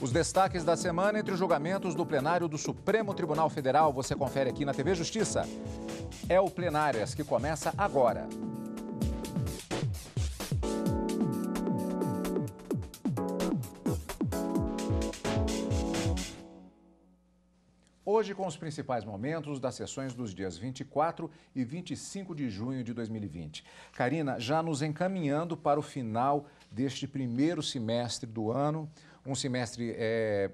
Os destaques da semana entre os julgamentos do plenário do Supremo Tribunal Federal, você confere aqui na TV Justiça. É o Plenárias que começa agora. Hoje, com os principais momentos das sessões dos dias 24 e 25 de junho de 2020. Karina, já nos encaminhando para o final deste primeiro semestre do ano, um semestre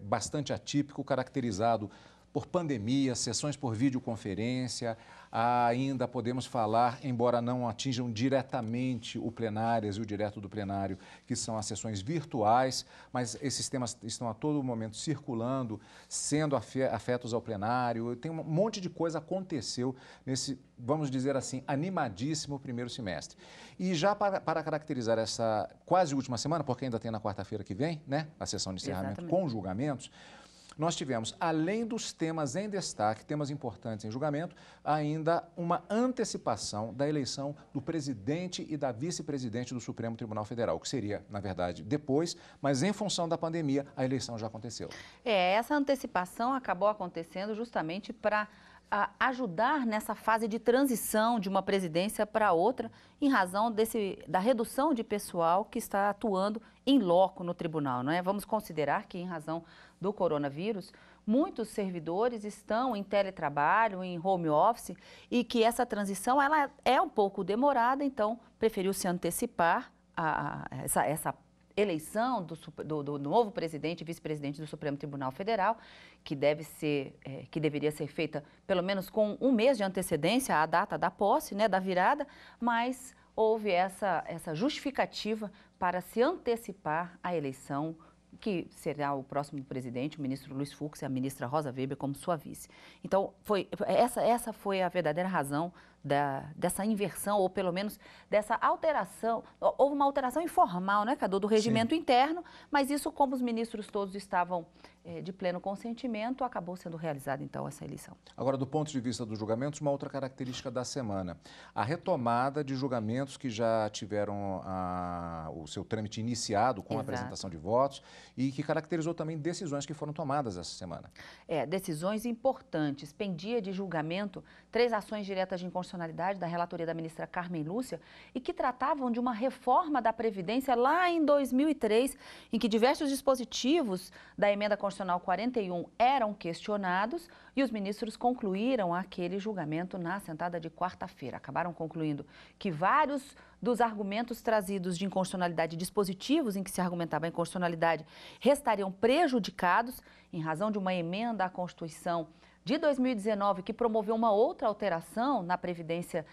bastante atípico, caracterizado por pandemia, sessões por videoconferência. Ainda podemos falar, embora não atinjam diretamente o Plenárias e o direto do plenário, que são as sessões virtuais, mas esses temas estão a todo momento circulando, sendo afetos ao plenário. Tem um monte de coisa aconteceu nesse, vamos dizer assim, animadíssimo primeiro semestre. E já para caracterizar essa quase última semana, porque ainda tem na quarta-feira que vem, né, a sessão de encerramento com julgamentos, nós tivemos, além dos temas em destaque, temas importantes em julgamento, ainda uma antecipação da eleição do presidente e da vice-presidente do Supremo Tribunal Federal, que seria, na verdade, depois, mas em função da pandemia, a eleição já aconteceu. Essa antecipação acabou acontecendo justamente para ajudar nessa fase de transição de uma presidência para outra, em razão da redução de pessoal que está atuando em loco no tribunal, não é? Vamos considerar que, em razão do coronavírus, muitos servidores estão em teletrabalho, em home office, e que essa transição ela é um pouco demorada, então preferiu se antecipar essa eleição do novo presidente e vice-presidente do Supremo Tribunal Federal, que deveria ser feita pelo menos com um mês de antecedência à data da posse, né, da virada, mas houve essa justificativa para se antecipar a eleição, que será o próximo presidente, o ministro Luiz Fux e a ministra Rosa Weber como sua vice. Então, essa foi a verdadeira razão dessa inversão, ou pelo menos dessa alteração. Houve uma alteração informal, né, Cadu, do regimento interno, mas isso, como os ministros todos estavam de pleno consentimento, acabou sendo realizada, então, essa eleição. Agora, do ponto de vista dos julgamentos, uma outra característica da semana, a retomada de julgamentos que já tiveram o seu trâmite iniciado com a apresentação de votos e que caracterizou também decisões que foram tomadas essa semana. Decisões importantes. Pendia de julgamento 3 ações diretas de inconstitucionalidade da relatoria da ministra Carmen Lúcia e que tratavam de uma reforma da Previdência lá em 2003, em que diversos dispositivos da emenda constitucional 41 eram questionados e os ministros concluíram aquele julgamento na sentada de quarta-feira. Acabaram concluindo que vários dos argumentos trazidos de inconstitucionalidade, dispositivos em que se argumentava a inconstitucionalidade, restariam prejudicados em razão de uma emenda à Constituição de 2019 que promoveu uma outra alteração na Previdência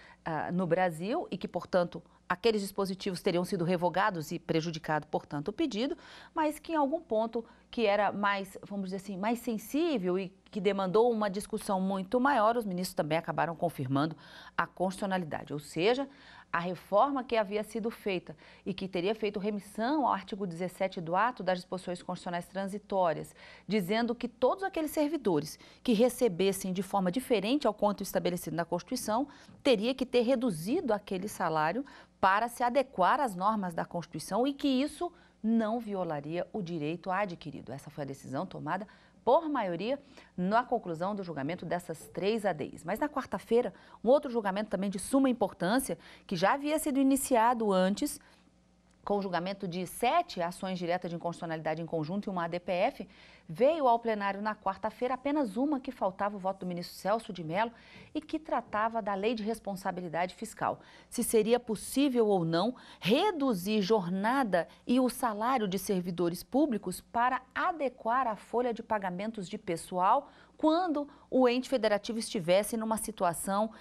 no Brasil e que, portanto, aqueles dispositivos teriam sido revogados e prejudicado, portanto, o pedido, mas que em algum ponto que era mais, vamos dizer assim, mais sensível e que demandou uma discussão muito maior, os ministros também acabaram confirmando a constitucionalidade, ou seja, a reforma que havia sido feita e que teria feito remissão ao artigo 17 do ato das disposições constitucionais transitórias, dizendo que todos aqueles servidores que recebessem de forma diferente ao quanto estabelecido na Constituição, teria que ter reduzido aquele salário para se adequar às normas da Constituição e que isso não violaria o direito adquirido. Essa foi a decisão tomada por maioria na conclusão do julgamento dessas 3 ADIs. Mas na quarta-feira, um outro julgamento também de suma importância, que já havia sido iniciado antes, com o julgamento de 7 ações diretas de inconstitucionalidade em conjunto e uma ADPF, veio ao plenário na quarta-feira apenas uma que faltava o voto do ministro Celso de Mello e que tratava da Lei de Responsabilidade Fiscal. Se seria possível ou não reduzir jornada e o salário de servidores públicos para adequar a folha de pagamentos de pessoal quando o ente federativo estivesse numa situação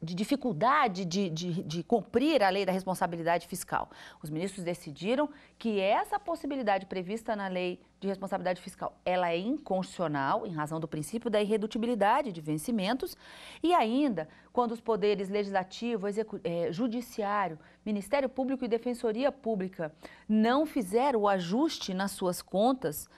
de dificuldade de cumprir a lei da responsabilidade fiscal. Os ministros decidiram que essa possibilidade prevista na lei de responsabilidade fiscal, ela é inconstitucional em razão do princípio da irredutibilidade de vencimentos e ainda quando os poderes legislativo, judiciário, Ministério Público e Defensoria Pública não fizeram o ajuste nas suas contas,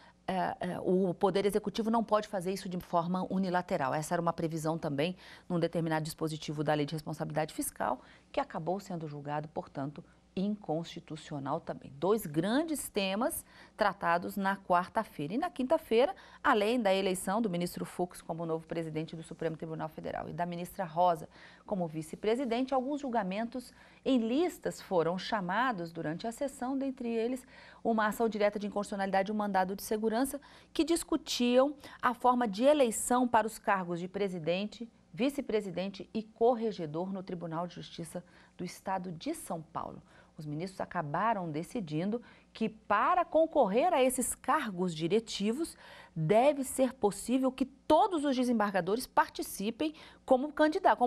o Poder Executivo não pode fazer isso de forma unilateral. Essa era uma previsão também num determinado dispositivo da Lei de Responsabilidade Fiscal, que acabou sendo julgado, portanto, inconstitucional também. 2 grandes temas tratados na quarta-feira. E na quinta-feira, além da eleição do ministro Fux como novo presidente do Supremo Tribunal Federal e da ministra Rosa como vice-presidente, alguns julgamentos em listas foram chamados durante a sessão, dentre eles uma ação direta de inconstitucionalidade e um mandado de segurança que discutiam a forma de eleição para os cargos de presidente, vice-presidente e corregedor no Tribunal de Justiça do Estado de São Paulo. Os ministros acabaram decidindo que, para concorrer a esses cargos diretivos, deve ser possível que todos os desembargadores participem como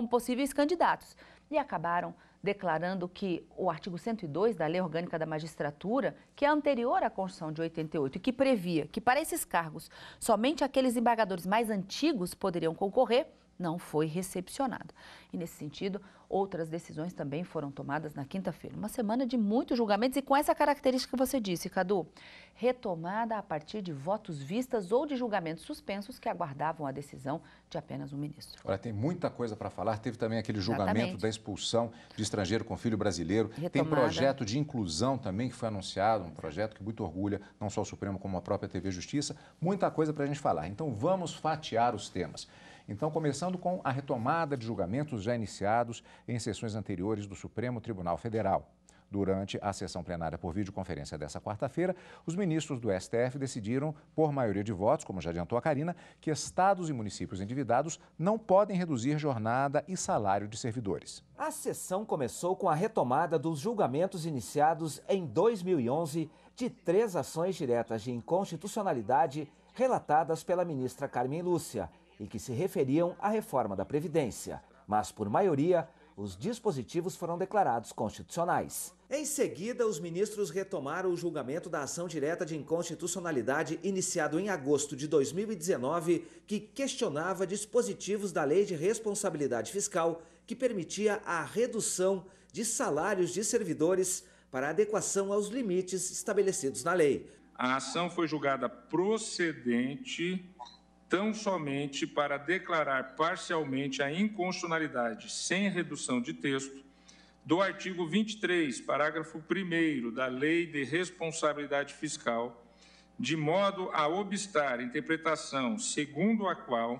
possíveis candidatos. E acabaram declarando que o artigo 102 da Lei Orgânica da Magistratura, que é anterior à Constituição de 88 e que previa que para esses cargos somente aqueles desembargadores mais antigos poderiam concorrer, não foi recepcionado. E, nesse sentido, outras decisões também foram tomadas na quinta-feira. Uma semana de muitos julgamentos e com essa característica que você disse, Cadu, retomada a partir de votos vistas ou de julgamentos suspensos que aguardavam a decisão de apenas um ministro. Olha, tem muita coisa para falar. Teve também aquele julgamento Exatamente. Da expulsão de estrangeiro com filho brasileiro. Retomada. Tem projeto de inclusão também que foi anunciado, um projeto que muito orgulha não só o Supremo como a própria TV Justiça. Muita coisa para a gente falar. Então, vamos fatiar os temas. Então, começando com a retomada de julgamentos já iniciados em sessões anteriores do Supremo Tribunal Federal. Durante a sessão plenária por videoconferência dessa quarta-feira, os ministros do STF decidiram, por maioria de votos, como já adiantou a Karina, que estados e municípios endividados não podem reduzir jornada e salário de servidores. A sessão começou com a retomada dos julgamentos iniciados em 2011 de 3 ações diretas de inconstitucionalidade relatadas pela ministra Carmen Lúcia e que se referiam à reforma da Previdência. Mas, por maioria, os dispositivos foram declarados constitucionais. Em seguida, os ministros retomaram o julgamento da ação direta de inconstitucionalidade iniciado em agosto de 2019, que questionava dispositivos da Lei de Responsabilidade Fiscal que permitia a redução de salários de servidores para adequação aos limites estabelecidos na lei. A ação foi julgada procedente tão somente para declarar parcialmente a inconstitucionalidade, sem redução de texto, do artigo 23, parágrafo 1º da Lei de Responsabilidade Fiscal, de modo a obstar interpretação segundo a qual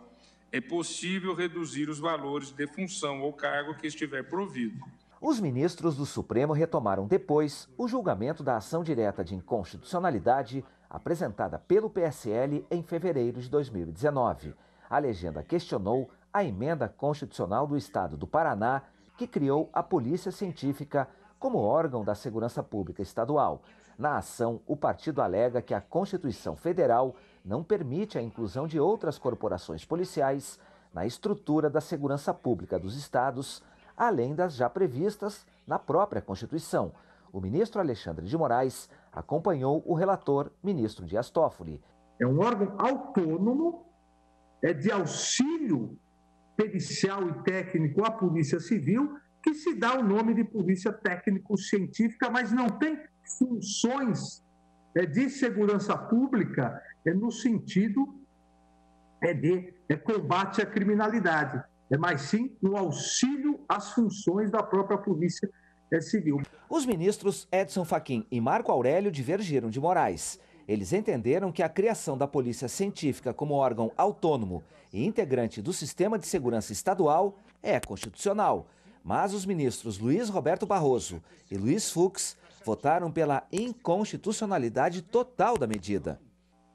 é possível reduzir os valores de função ou cargo que estiver provido. Os ministros do Supremo retomaram depois o julgamento da ação direta de inconstitucionalidade apresentada pelo PSL em fevereiro de 2019. A legenda questionou a emenda constitucional do Estado do Paraná, que criou a Polícia Científica como órgão da segurança pública estadual. Na ação, o partido alega que a Constituição Federal não permite a inclusão de outras corporações policiais na estrutura da segurança pública dos estados, além das já previstas na própria Constituição. O ministro Alexandre de Moraes acompanhou o relator, ministro Dias Toffoli. É um órgão autônomo, é de auxílio pericial e técnico à Polícia Civil, que se dá o nome de Polícia Técnico-Científica, mas não tem funções de segurança pública no sentido de combate à criminalidade, mas sim no auxílio às funções da própria Polícia Civil. Os ministros Edson Fachin e Marco Aurélio divergiram de Moraes. Eles entenderam que a criação da Polícia Científica como órgão autônomo e integrante do Sistema de Segurança Estadual é constitucional. Mas os ministros Luiz Roberto Barroso e Luiz Fux votaram pela inconstitucionalidade total da medida.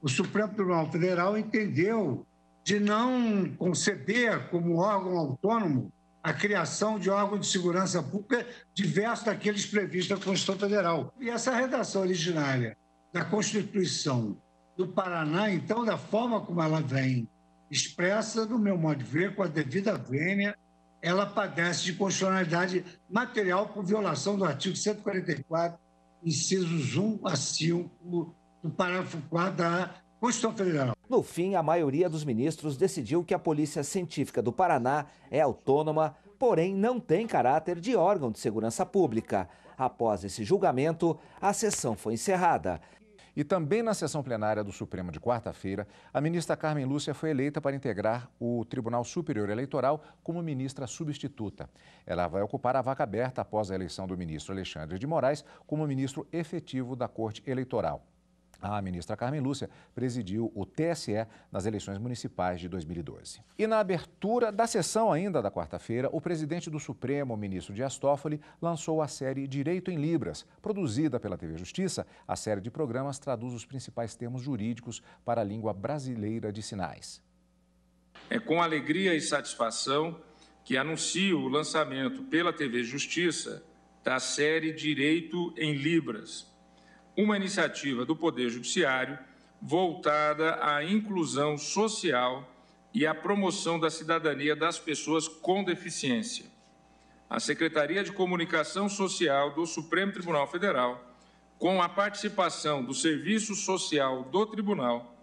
O Supremo Tribunal Federal entendeu de não conceder como órgão autônomo a criação de órgão de segurança pública diverso daqueles previstos na Constituição Federal. E essa redação originária da Constituição do Paraná, então, da forma como ela vem expressa, no meu modo de ver, com a devida vênia, ela padece de constitucionalidade material por violação do artigo 144, incisos 1 a 5 do parágrafo 4 da Constituição Federal. No fim, a maioria dos ministros decidiu que a Polícia Científica do Paraná é autônoma, porém não tem caráter de órgão de segurança pública. Após esse julgamento, a sessão foi encerrada. E também na sessão plenária do Supremo de quarta-feira, a ministra Carmen Lúcia foi eleita para integrar o Tribunal Superior Eleitoral como ministra substituta. Ela vai ocupar a vaga aberta após a eleição do ministro Alexandre de Moraes como ministro efetivo da Corte Eleitoral. A ministra Carmen Lúcia presidiu o TSE nas eleições municipais de 2012. E na abertura da sessão ainda da quarta-feira, o presidente do Supremo, o ministro Dias Toffoli, lançou a série Direito em Libras. Produzida pela TV Justiça, a série de programas traduz os principais termos jurídicos para a língua brasileira de sinais. É com alegria e satisfação que anuncio o lançamento pela TV Justiça da série Direito em Libras, uma iniciativa do Poder Judiciário voltada à inclusão social e à promoção da cidadania das pessoas com deficiência. A Secretaria de Comunicação Social do Supremo Tribunal Federal, com a participação do Serviço Social do Tribunal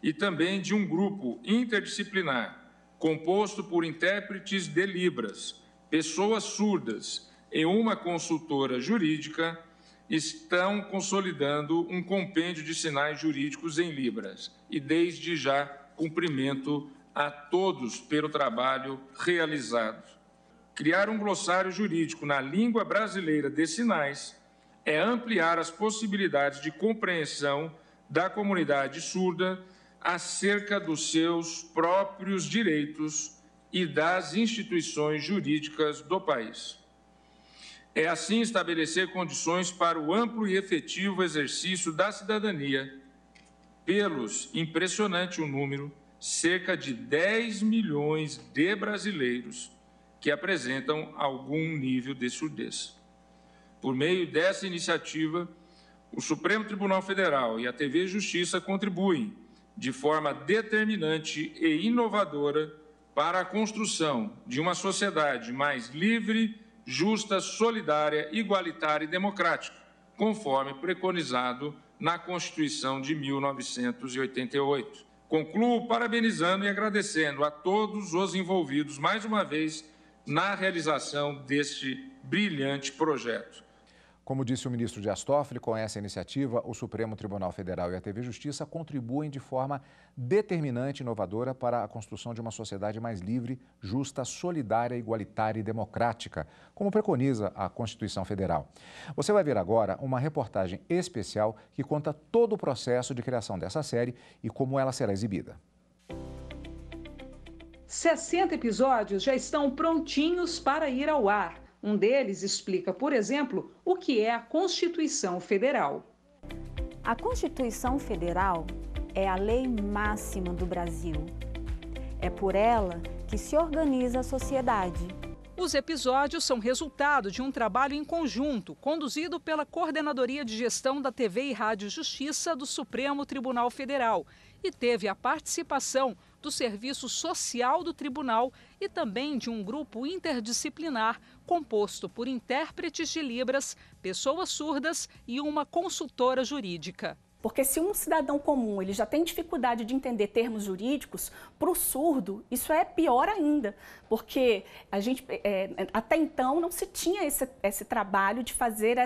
e também de um grupo interdisciplinar composto por intérpretes de Libras, pessoas surdas e uma consultora jurídica, estão consolidando um compêndio de sinais jurídicos em Libras e, desde já, cumprimento a todos pelo trabalho realizado. Criar um glossário jurídico na língua brasileira de sinais é ampliar as possibilidades de compreensão da comunidade surda acerca dos seus próprios direitos e das instituições jurídicas do país. É assim estabelecer condições para o amplo e efetivo exercício da cidadania pelos, impressionante o número, cerca de 10 milhões de brasileiros que apresentam algum nível de surdez. Por meio dessa iniciativa, o Supremo Tribunal Federal e a TV Justiça contribuem de forma determinante e inovadora para a construção de uma sociedade mais livre, justa, solidária, igualitária e democrática, conforme preconizado na Constituição de 1988. Concluo parabenizando e agradecendo a todos os envolvidos, mais uma vez, na realização deste brilhante projeto. Como disse o ministro Dias Toffoli, com essa iniciativa, o Supremo Tribunal Federal e a TV Justiça contribuem de forma determinante e inovadora para a construção de uma sociedade mais livre, justa, solidária, igualitária e democrática, como preconiza a Constituição Federal. Você vai ver agora uma reportagem especial que conta todo o processo de criação dessa série e como ela será exibida. 60 episódios já estão prontinhos para ir ao ar. Um deles explica, por exemplo, o que é a Constituição Federal. A Constituição Federal é a lei máxima do Brasil. É por ela que se organiza a sociedade. Os episódios são resultado de um trabalho em conjunto, conduzido pela Coordenadoria de Gestão da TV e Rádio Justiça do Supremo Tribunal Federal e teve a participação do Serviço Social do Tribunal e também de um grupo interdisciplinar composto por intérpretes de Libras, pessoas surdas e uma consultora jurídica. Porque se um cidadão comum ele já tem dificuldade de entender termos jurídicos, para o surdo isso é pior ainda, porque a gente até então não se tinha esse trabalho de fazer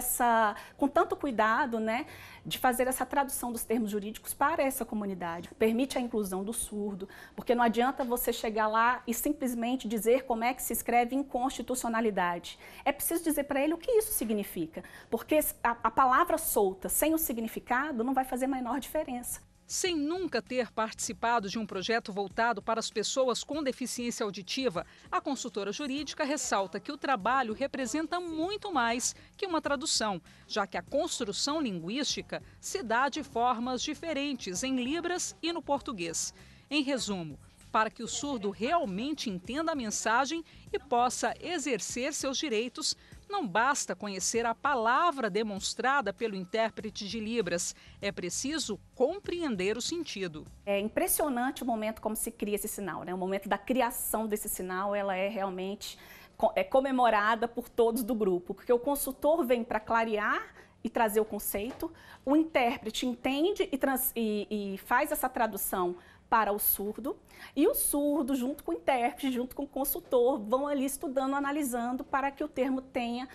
com tanto cuidado, né, de fazer essa tradução dos termos jurídicos para essa comunidade. Permite a inclusão do surdo, porque não adianta você chegar lá e simplesmente dizer como é que se escreve inconstitucionalidade. É preciso dizer para ele o que isso significa, porque a palavra solta, sem o significado, não vai fazer a menor diferença. Sem nunca ter participado de um projeto voltado para as pessoas com deficiência auditiva, a consultora jurídica ressalta que o trabalho representa muito mais que uma tradução, já que a construção linguística se dá de formas diferentes em Libras e no português. Em resumo, para que o surdo realmente entenda a mensagem e possa exercer seus direitos, não basta conhecer a palavra demonstrada pelo intérprete de Libras, é preciso compreender o sentido. É impressionante o momento como se cria esse sinal, né? O momento da criação desse sinal, ela é realmente comemorada por todos do grupo, porque o consultor vem para clarear e trazer o conceito, o intérprete entende e faz essa tradução para o surdo, e o surdo, junto com o intérprete, junto com o consultor, vão ali estudando, analisando para que o termo tenha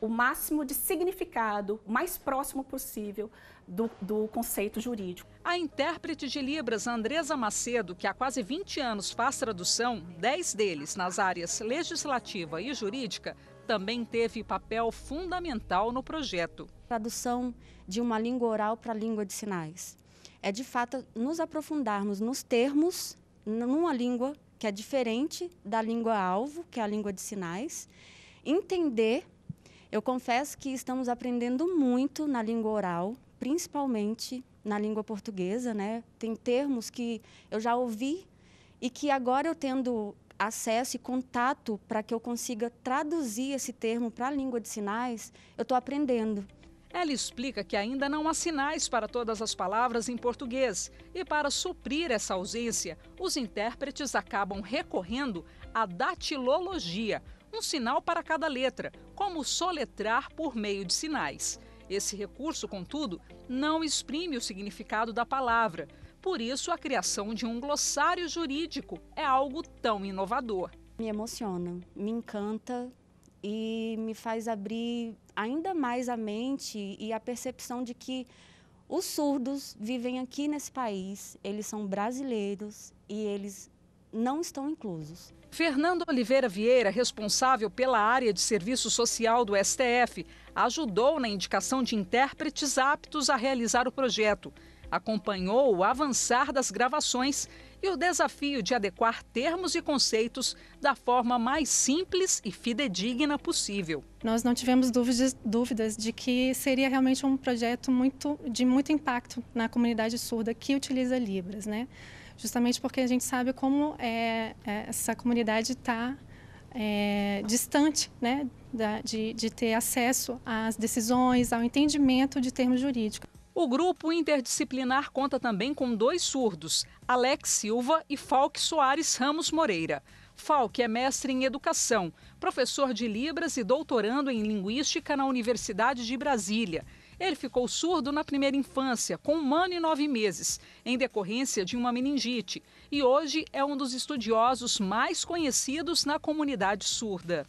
o máximo de significado, o mais próximo possível do conceito jurídico. A intérprete de Libras, Andresa Macedo, que há quase 20 anos faz tradução, 10 deles nas áreas legislativa e jurídica, também teve papel fundamental no projeto. Tradução de uma língua oral para a língua de sinais. É, de fato, nos aprofundarmos nos termos, numa língua que é diferente da língua-alvo, que é a língua de sinais, entender. Eu confesso que estamos aprendendo muito na língua oral, principalmente na língua portuguesa, né? Tem termos que eu já ouvi e que agora eu tendo acesso e contato para que eu consiga traduzir esse termo para a língua de sinais, eu estou aprendendo. Ela explica que ainda não há sinais para todas as palavras em português e, para suprir essa ausência, os intérpretes acabam recorrendo à datilologia, um sinal para cada letra, como soletrar por meio de sinais. Esse recurso, contudo, não exprime o significado da palavra. Por isso, a criação de um glossário jurídico é algo tão inovador. Me emociona, me encanta e me faz abrir ainda mais a mente e a percepção de que os surdos vivem aqui nesse país, eles são brasileiros e eles não estão inclusos. Fernando Oliveira Vieira, responsável pela área de serviço social do STF, ajudou na indicação de intérpretes aptos a realizar o projeto. Acompanhou o avançar das gravações e o desafio de adequar termos e conceitos da forma mais simples e fidedigna possível. Nós não tivemos dúvidas de que seria realmente um projeto de muito impacto na comunidade surda que utiliza Libras, né? Justamente porque a gente sabe como essa comunidade está distante, né, de ter acesso às decisões, ao entendimento de termos jurídicos. O grupo interdisciplinar conta também com 2 surdos, Alex Silva e Falque Soares Ramos Moreira. Falque é mestre em educação, professor de Libras e doutorando em linguística na Universidade de Brasília. Ele ficou surdo na primeira infância, com 1 ano e 9 meses, em decorrência de uma meningite, e hoje é um dos estudiosos mais conhecidos na comunidade surda.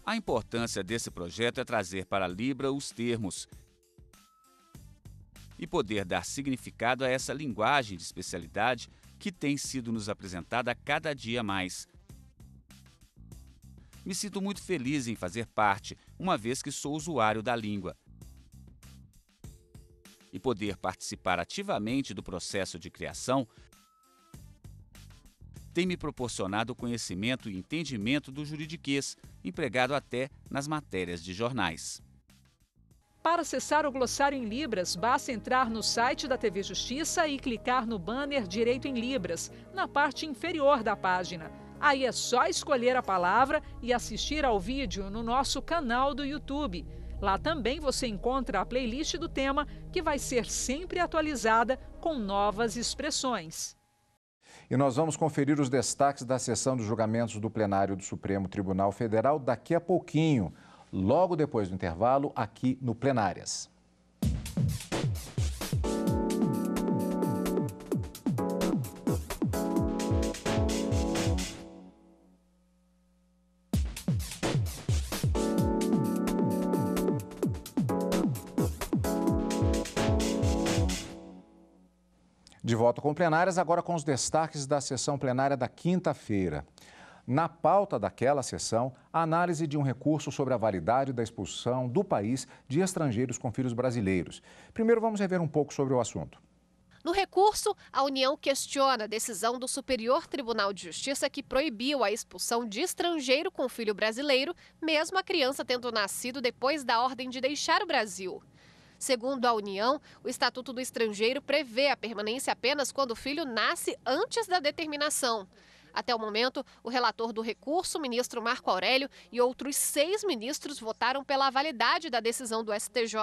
A importância desse projeto é trazer para a Libra os termos e poder dar significado a essa linguagem de especialidade que tem sido nos apresentada a cada dia mais. Me sinto muito feliz em fazer parte, uma vez que sou usuário da língua. E poder participar ativamente do processo de criação tem me proporcionado conhecimento e entendimento do juridiquês, empregado até nas matérias de jornais. Para acessar o glossário em Libras, basta entrar no site da TV Justiça e clicar no banner Direito em Libras, na parte inferior da página. Aí é só escolher a palavra e assistir ao vídeo no nosso canal do YouTube. Lá também você encontra a playlist do tema, que vai ser sempre atualizada com novas expressões. E nós vamos conferir os destaques da sessão dos julgamentos do plenário do Supremo Tribunal Federal daqui a pouquinho, logo depois do intervalo, aqui no Plenárias. De volta com Plenárias, agora com os destaques da sessão plenária da quinta-feira. Na pauta daquela sessão, a análise de um recurso sobre a validade da expulsão do país de estrangeiros com filhos brasileiros. Primeiro, vamos rever um pouco sobre o assunto. No recurso, a União questiona a decisão do Superior Tribunal de Justiça que proibiu a expulsão de estrangeiro com filho brasileiro, mesmo a criança tendo nascido depois da ordem de deixar o Brasil. Segundo a União, o Estatuto do Estrangeiro prevê a permanência apenas quando o filho nasce antes da determinação. Até o momento, o relator do recurso, o ministro Marco Aurélio, e outros 6 ministros votaram pela validade da decisão do STJ.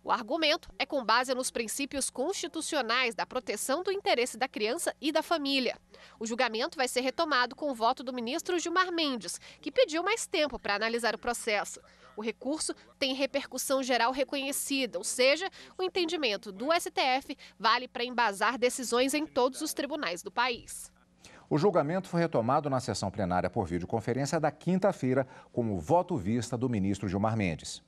O argumento é com base nos princípios constitucionais da proteção do interesse da criança e da família. O julgamento vai ser retomado com o voto do ministro Gilmar Mendes, que pediu mais tempo para analisar o processo. O recurso tem repercussão geral reconhecida, ou seja, o entendimento do STF vale para embasar decisões em todos os tribunais do país. O julgamento foi retomado na sessão plenária por videoconferência da quinta-feira, com o voto vista do ministro Gilmar Mendes.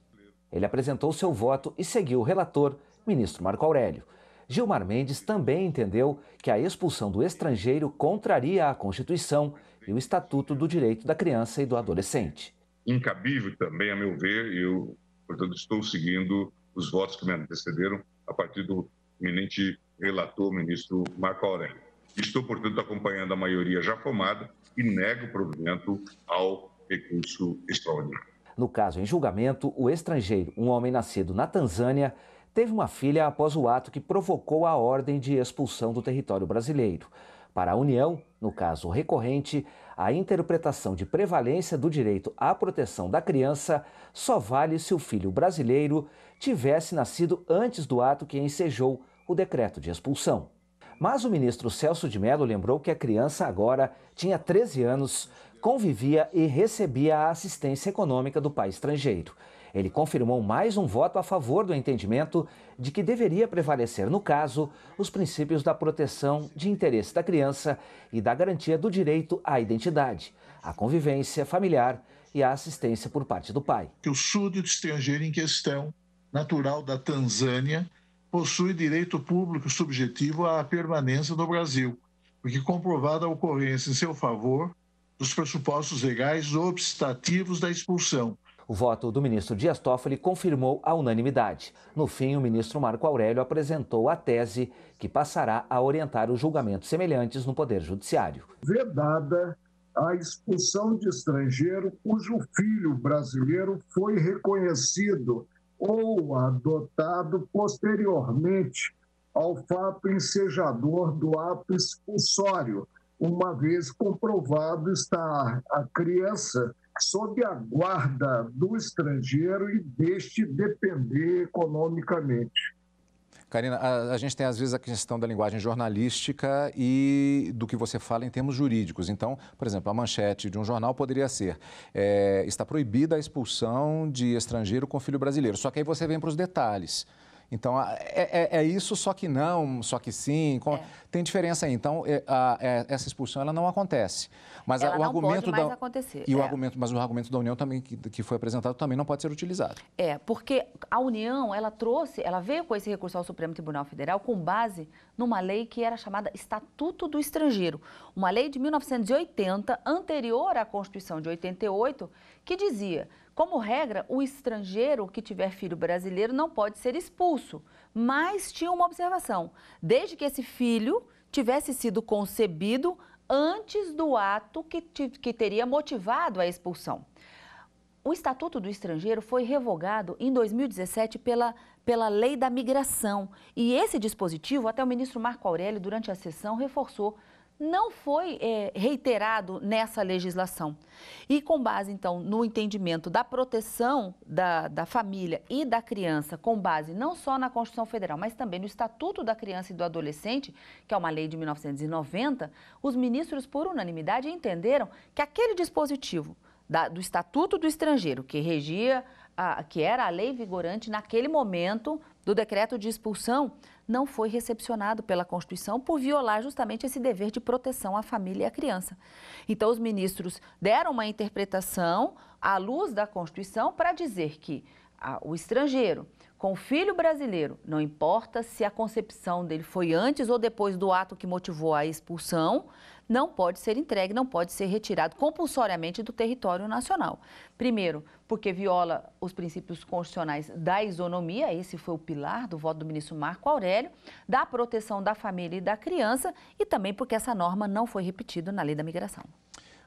Ele apresentou seu voto e seguiu o relator, ministro Marco Aurélio. Gilmar Mendes também entendeu que a expulsão do estrangeiro contraria a Constituição e o Estatuto do Direito da Criança e do Adolescente. Incabível também, a meu ver, eu, portanto, estou seguindo os votos que me antecederam a partir do eminente relator, ministro Marco Aurélio. Estou, portanto, acompanhando a maioria já formada e nego o provimento ao recurso extraordinário. No caso em julgamento, o estrangeiro, um homem nascido na Tanzânia, teve uma filha após o ato que provocou a ordem de expulsão do território brasileiro. Para a União, no caso recorrente, a interpretação de prevalência do direito à proteção da criança só vale se o filho brasileiro tivesse nascido antes do ato que ensejou o decreto de expulsão. Mas o ministro Celso de Mello lembrou que a criança agora tinha 13 anos, convivia e recebia a assistência econômica do pai estrangeiro. Ele confirmou mais um voto a favor do entendimento de que deveria prevalecer, no caso, os princípios da proteção de interesse da criança e da garantia do direito à identidade, à convivência familiar e à assistência por parte do pai. O súdito estrangeiro em questão, natural da Tanzânia, possui direito público subjetivo à permanência no Brasil, porque comprovada a ocorrência em seu favor dos pressupostos legais obstativos da expulsão. O voto do ministro Dias Toffoli confirmou a unanimidade. No fim, o ministro Marco Aurélio apresentou a tese que passará a orientar os julgamentos semelhantes no Poder Judiciário. Vedada a expulsão de estrangeiro cujo filho brasileiro foi reconhecido ou adotado posteriormente ao fato ensejador do ato expulsório, uma vez comprovado estar a criança sob a guarda do estrangeiro e deste depender economicamente. Karina, a gente tem às vezes a questão da linguagem jornalística e do que você fala em termos jurídicos. Então, por exemplo, a manchete de um jornal poderia ser está proibida a expulsão de estrangeiro com filho brasileiro. Só que aí você vem para os detalhes. Então, é isso, só que não, só que sim. Tem diferença aí. Então, essa expulsão ela não acontece. Mas ela o não argumento pode mais acontecer. E o argumento da União também que foi apresentado também não pode ser utilizado. Porque a União, ela veio com esse recurso ao Supremo Tribunal Federal com base numa lei que era chamada Estatuto do Estrangeiro, uma lei de 1980, anterior à Constituição de 88, que dizia: como regra, o estrangeiro que tiver filho brasileiro não pode ser expulso, mas tinha uma observação: desde que esse filho tivesse sido concebido antes do ato que teria motivado a expulsão. O Estatuto do Estrangeiro foi revogado em 2017 pela Lei da Migração. E esse dispositivo, até o ministro Marco Aurélio, durante a sessão, reforçou, não foi reiterado nessa legislação. E com base, então, no entendimento da proteção da família e da criança, com base não só na Constituição Federal, mas também no Estatuto da Criança e do Adolescente, que é uma lei de 1990, os ministros, por unanimidade, entenderam que aquele dispositivo do Estatuto do Estrangeiro, que regia, que era a lei vigorante naquele momento do decreto de expulsão, não foi recepcionado pela Constituição por violar justamente esse dever de proteção à família e à criança. Então, os ministros deram uma interpretação à luz da Constituição para dizer que o estrangeiro com filho brasileiro, não importa se a concepção dele foi antes ou depois do ato que motivou a expulsão, não pode ser entregue, não pode ser retirado compulsoriamente do território nacional. Primeiro, porque viola os princípios constitucionais da isonomia, esse foi o pilar do voto do ministro Marco Aurélio, da proteção da família e da criança, e também porque essa norma não foi repetida na Lei da Migração.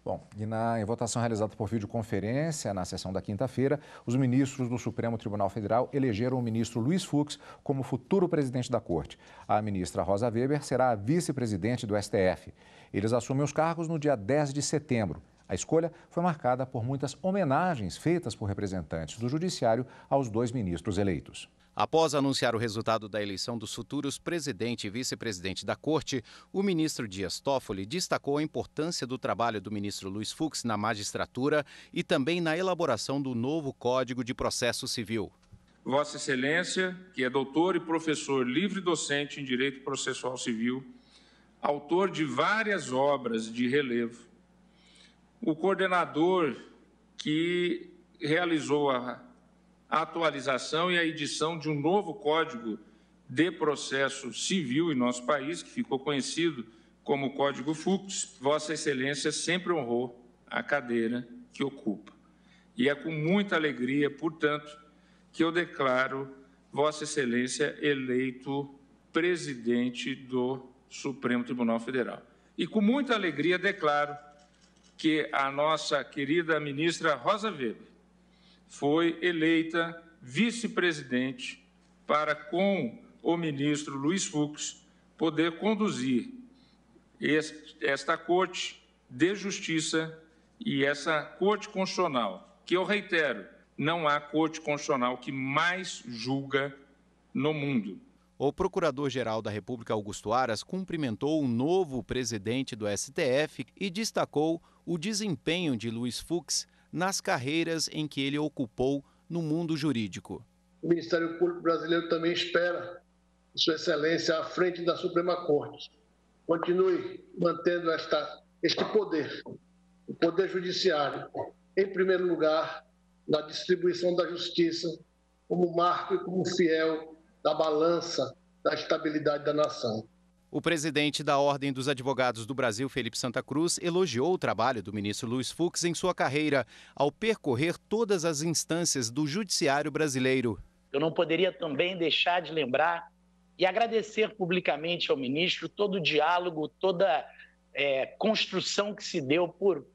Bom, e em votação realizada por videoconferência na sessão da quinta-feira, os ministros do Supremo Tribunal Federal elegeram o ministro Luiz Fux como futuro presidente da Corte. A ministra Rosa Weber será a vice-presidente do STF. Eles assumem os cargos no dia 10 de setembro. A escolha foi marcada por muitas homenagens feitas por representantes do Judiciário aos dois ministros eleitos. Após anunciar o resultado da eleição dos futuros presidente e vice-presidente da Corte, o ministro Dias Toffoli destacou a importância do trabalho do ministro Luiz Fux na magistratura e também na elaboração do novo Código de Processo Civil. Vossa Excelência, que é doutor e professor livre docente em Direito Processual Civil, autor de várias obras de relevo, o coordenador que realizou a atualização e a edição de um novo Código de Processo Civil em nosso país, que ficou conhecido como Código Fux. Vossa Excelência sempre honrou a cadeira que ocupa. E é com muita alegria, portanto, que eu declaro Vossa Excelência eleito presidente do Supremo Tribunal Federal. E com muita alegria declaro que a nossa querida ministra Rosa Weber foi eleita vice-presidente para, com o ministro Luiz Fux, poder conduzir esta Corte de Justiça e essa Corte Constitucional, que eu reitero, não há Corte Constitucional que mais julga no mundo. O Procurador-Geral da República, Augusto Aras, cumprimentou o novo presidente do STF e destacou o desempenho de Luiz Fux nas carreiras em que ele ocupou no mundo jurídico. O Ministério Público Brasileiro também espera Sua Excelência à frente da Suprema Corte. Continue mantendo este poder, o Poder Judiciário, em primeiro lugar, na distribuição da justiça, como marco e como fiel da balança da estabilidade da nação. O presidente da Ordem dos Advogados do Brasil, Felipe Santa Cruz, elogiou o trabalho do ministro Luiz Fux em sua carreira, ao percorrer todas as instâncias do judiciário brasileiro. Eu não poderia também deixar de lembrar e agradecer publicamente ao ministro todo o diálogo, toda construção que se deu por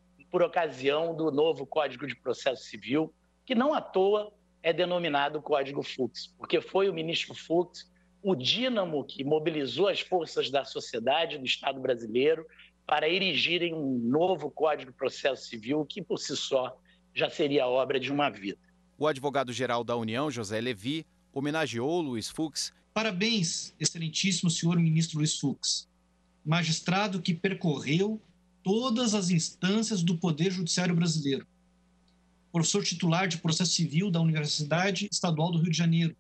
ocasião do novo Código de Processo Civil, que não à toa é denominado Código Fux, porque foi o ministro Fux o dínamo que mobilizou as forças da sociedade do Estado brasileiro para erigirem um novo Código de Processo Civil que, por si só, já seria obra de uma vida. O advogado-geral da União, José Levi, homenageou Luiz Fux. Parabéns, excelentíssimo senhor ministro Luiz Fux, magistrado que percorreu todas as instâncias do Poder Judiciário brasileiro. Professor titular de Processo Civil da Universidade Estadual do Rio de Janeiro.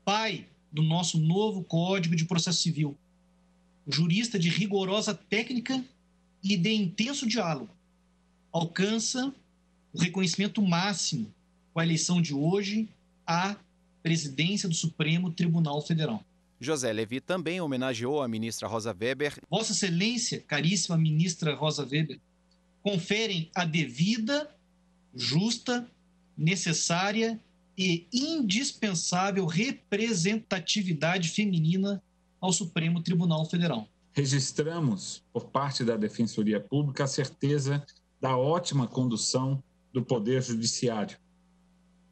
Pai do nosso novo Código de Processo Civil. Jurista de rigorosa técnica e de intenso diálogo. Alcança o reconhecimento máximo com a eleição de hoje à presidência do Supremo Tribunal Federal. José Levi também homenageou a ministra Rosa Weber. Vossa Excelência, caríssima ministra Rosa Weber, conferem a devida, justa, necessária e indispensável representatividade feminina ao Supremo Tribunal Federal. Registramos, por parte da Defensoria Pública, a certeza da ótima condução do Poder Judiciário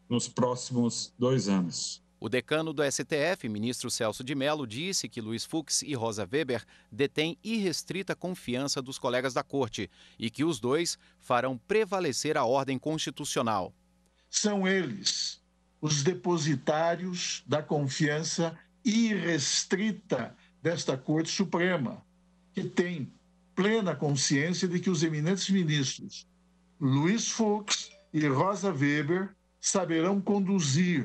nos próximos 2 anos. O decano do STF, ministro Celso de Mello, disse que Luiz Fux e Rosa Weber detêm irrestrita confiança dos colegas da Corte e que os dois farão prevalecer a ordem constitucional. São eles os depositários da confiança irrestrita desta Corte Suprema, que tem plena consciência de que os eminentes ministros Luiz Fux e Rosa Weber saberão conduzir,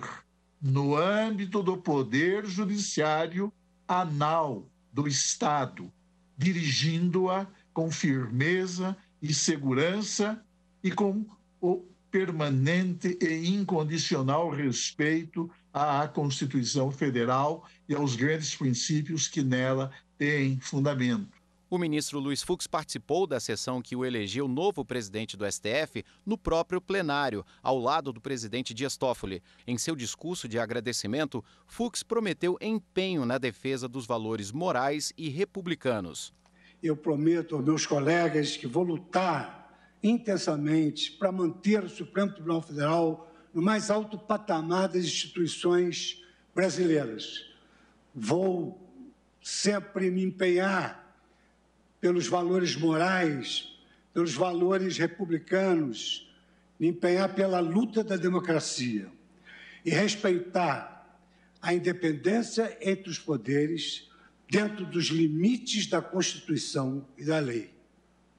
no âmbito do Poder Judiciário anal do Estado, dirigindo-a com firmeza e segurança e com o permanente e incondicional respeito à Constituição Federal e aos grandes princípios que nela têm fundamento. O ministro Luiz Fux participou da sessão que o elegeu novo presidente do STF no próprio plenário, ao lado do presidente Dias Toffoli. Em seu discurso de agradecimento, Fux prometeu empenho na defesa dos valores morais e republicanos. Eu prometo aos meus colegas que vou lutar intensamente para manter o Supremo Tribunal Federal no mais alto patamar das instituições brasileiras. Vou sempre me empenhar pelos valores morais, pelos valores republicanos, me empenhar pela luta da democracia e respeitar a independência entre os poderes dentro dos limites da Constituição e da lei.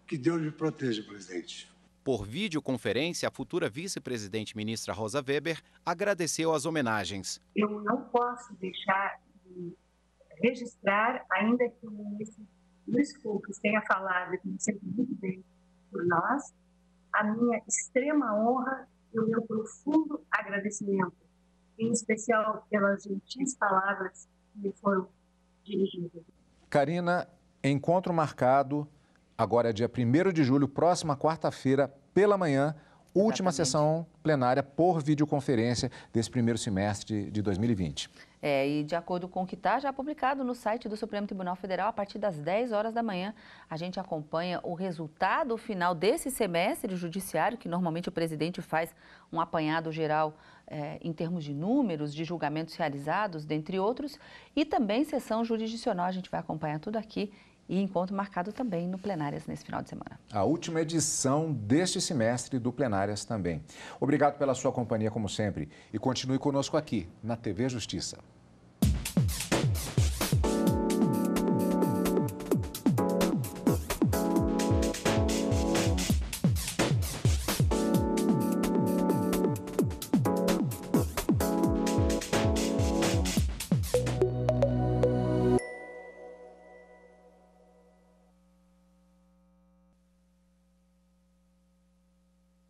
Que Deus me proteja, presidente. Por videoconferência, a futura vice-presidente ministra Rosa Weber agradeceu as homenagens. Eu não posso deixar de registrar, ainda que Luiz Fux tenha falado, como sempre, muito bem por nós, a minha extrema honra e o meu profundo agradecimento, em especial pelas gentis palavras que me foram dirigidas. Karina, encontro marcado, agora é dia 1º de julho, próxima quarta-feira, pela manhã, última sessão plenária por videoconferência desse primeiro semestre de 2020. E de acordo com o que está já publicado no site do Supremo Tribunal Federal, a partir das 10 horas da manhã, a gente acompanha o resultado final desse semestre judiciário, que normalmente o presidente faz um apanhado geral em termos de números, de julgamentos realizados, dentre outros, e também sessão jurisdicional. A gente vai acompanhar tudo aqui e encontro marcado também no Plenárias nesse final de semana. A última edição deste semestre do Plenárias também. Obrigado pela sua companhia, como sempre, e continue conosco aqui na TV Justiça.